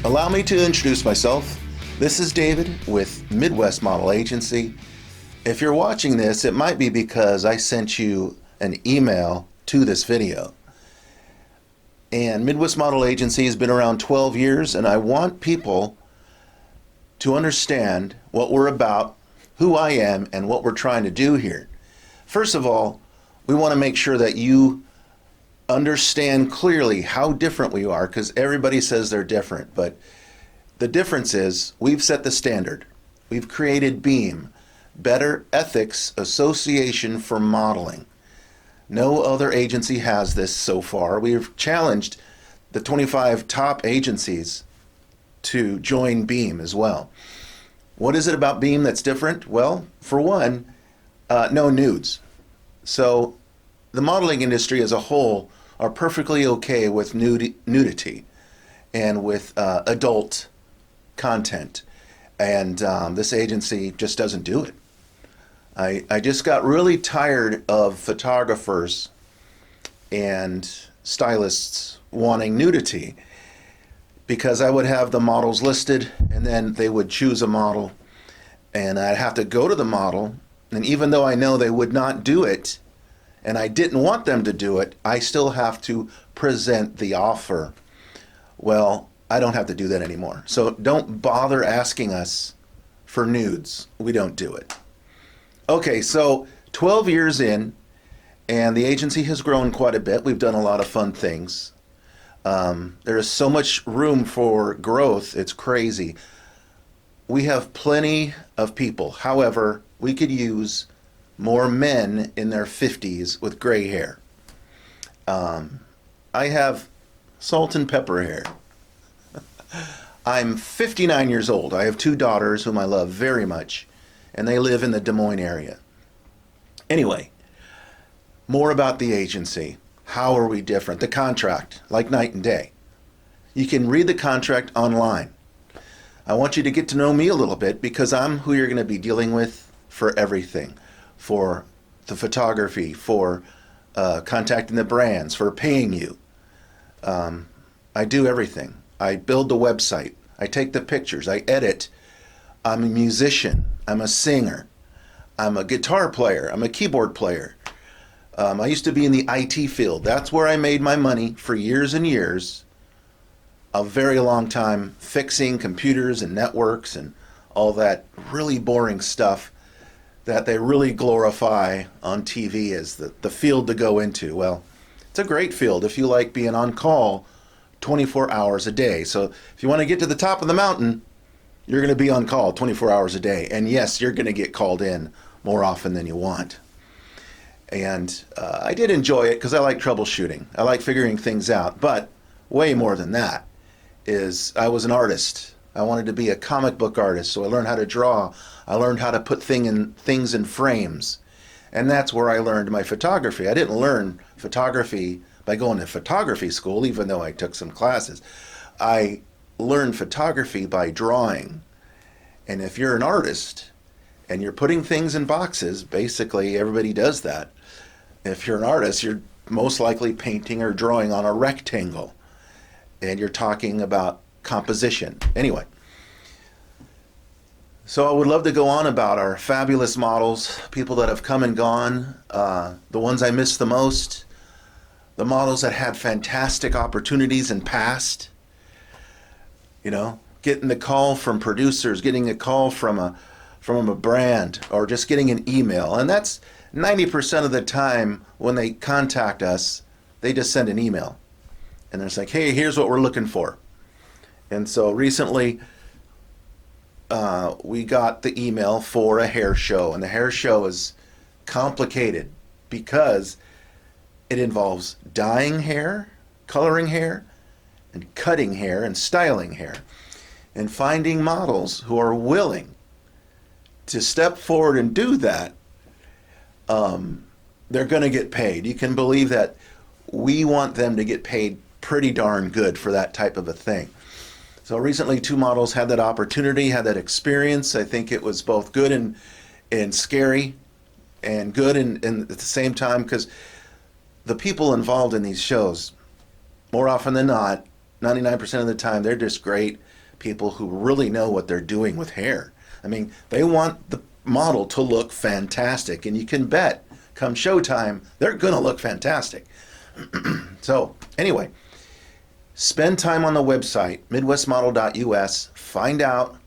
Allow me to introduce myself. This is David with Midwest Model Agency. If you're watching this, it might be because I sent you an email to this video. And Midwest Model Agency has been around 12 years, and I want people to understand what we're about, who I am, and what we're trying to do here. First of all, we want to make sure that you understand clearly how different we are, because everybody says they're different, but the difference is we've set the standard. We've created BEAM, Better Ethics Association for Modeling. No other agency has this so far. We've challenged the 25 top agencies to join BEAM as well. What is it about BEAM that's different? Well, for one, no nudes. So the modeling industry as a whole are perfectly okay with nudity and with adult content. And this agency just doesn't do it. I just got really tired of photographers and stylists wanting nudity, because I would have the models listed and then they would choose a model and I'd have to go to the model, and even though I know they would not do it and I didn't want them to do it, I still have to present the offer. Well, I don't have to do that anymore. So don't bother asking us for nudes. We don't do it. Okay, so 12 years in, and the agency has grown quite a bit. We've done a lot of fun things. There is so much room for growth, it's crazy. We have plenty of people. However, we could use more men in their 50s with gray hair. I have salt and pepper hair. I'm 59 years old. I have two daughters whom I love very much, and they live in the Des Moines area. Anyway, more about the agency. How are we different? The contract, like night and day. You can read the contract online. I want you to get to know me a little bit, because I'm who you're going to be dealing with for everything. For the photography, for contacting the brands, for paying you. I do everything. I build the website. I take the pictures. I edit. I'm a musician. I'm a singer. I'm a guitar player. I'm a keyboard player. I used to be in the IT field. That's where I made my money for years and years. A very long time fixing computers and networks and all that really boring stuff that they really glorify on TV as the field to go into. Well, it's a great field if you like being on call 24 hours a day. So if you want to get to the top of the mountain, you're going to be on call 24 hours a day. And yes, you're going to get called in more often than you want. And I did enjoy it because I like troubleshooting. I like figuring things out. But way more than that is I was an artist. I wanted to be a comic book artist, so I learned how to draw. I learned how to put things in frames. And that's where I learned my photography. I didn't learn photography by going to photography school, even though I took some classes. I learned photography by drawing. And if you're an artist and you're putting things in boxes, basically everybody does that. If you're an artist, you're most likely painting or drawing on a rectangle, and you're talking about composition. Anyway, so I would love to go on about our fabulous models, people that have come and gone, the ones I miss the most, the models that had fantastic opportunities and passed, getting the call from producers, getting a call from a brand, or just getting an email. And that's 90% of the time when they contact us, they just send an email. And they're like, hey, here's what we're looking for. And so recently, we got the email for a hair show. And the hair show is complicated because it involves dyeing hair, coloring hair, and cutting hair, and styling hair. And finding models who are willing to step forward and do that, they're going to get paid. You can believe that we want them to get paid pretty darn good for that type of a thing. So recently, two models had that opportunity, had that experience. I think it was both good and scary, and good and at the same time, because the people involved in these shows, more often than not, 99% of the time, they're just great. people who really know what they're doing with hair. I mean, they want the model to look fantastic, and you can bet come showtime, they're going to look fantastic. So, anyway, spend time on the website, midwestmodel.us, find out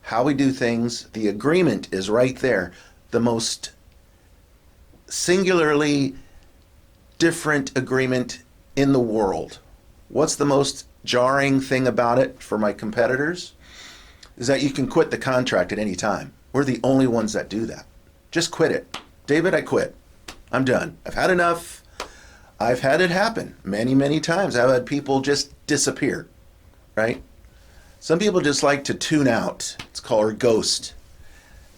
how we do things. The agreement is right there. The most singularly different agreement in the world. What's the most jarring thing about it for my competitors? Is that you can quit the contract at any time. We're the only ones that do that. Just quit it. David, I quit. I'm done. I've had enough. I've had it happen many, many times. I've had people just disappear, right? Some people just like to tune out. It's called a ghost.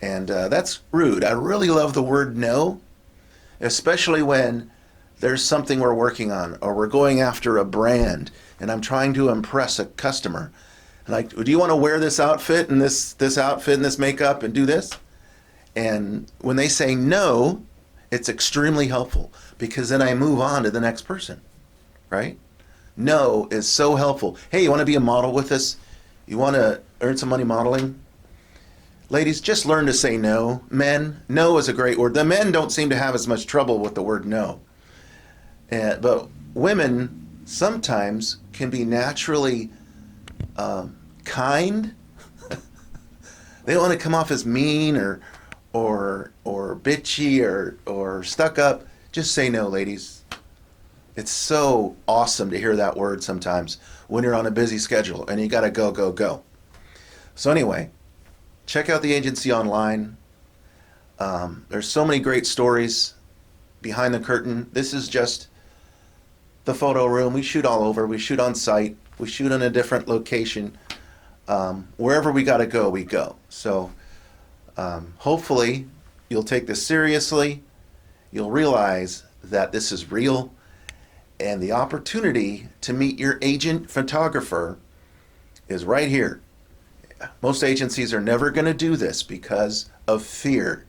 And that's rude. I really love the word no, especially when there's something we're working on or we're going after a brand and I'm trying to impress a customer. Like, do you want to wear this outfit and this outfit and this makeup and do this? And when they say no, it's extremely helpful because then I move on to the next person, right? No is so helpful. Hey, you want to be a model with us? You want to earn some money modeling? Ladies, just learn to say no. Men, no is a great word. The men don't seem to have as much trouble with the word no. But women sometimes can be naturally kind. They don't want to come off as mean or bitchy or stuck up. Just say no, ladies. It's so awesome to hear that word sometimes when you're on a busy schedule and you got to go, go, go. So anyway, check out the agency online. There's so many great stories behind the curtain. This is just the photo room. We shoot all over. We shoot on site. We shoot in a different location. Wherever we got to go, we go. So hopefully you'll take this seriously. You'll realize that this is real. And the opportunity to meet your agent photographer is right here. Most agencies are never going to do this because of fear.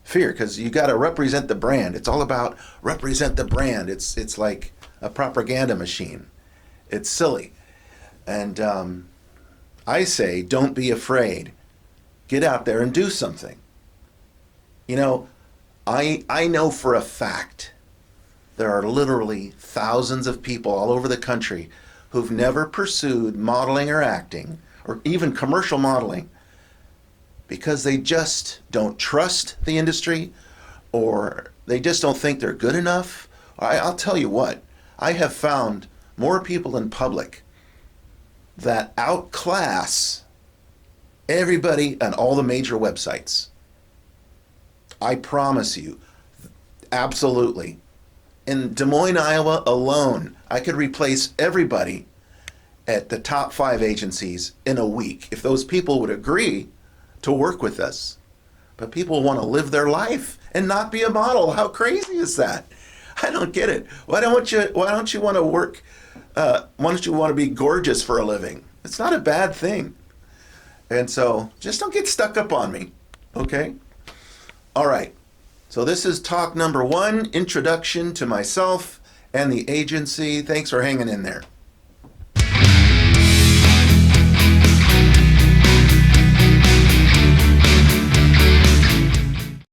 Fear, because you got to represent the brand. It's all about represent the brand. It's like a propaganda machine. It's silly. And I say, don't be afraid. Get out there and do something. You know, I know for a fact there are literally thousands of people all over the country who've never pursued modeling or acting or even commercial modeling because they just don't trust the industry or they just don't think they're good enough. I'll tell you what, I have found more people in public that outclass everybody on all the major websites. I promise you, absolutely. In Des Moines, Iowa alone, I could replace everybody at the top 5 agencies in a week if those people would agree to work with us. But people want to live their life and not be a model. How crazy is that? I don't get it. Why don't you want to work? Why don't you want to be gorgeous for a living? It's not a bad thing. And so just don't get stuck up on me, okay? All right. So this is talk number 1, introduction to myself and the agency. Thanks for hanging in there.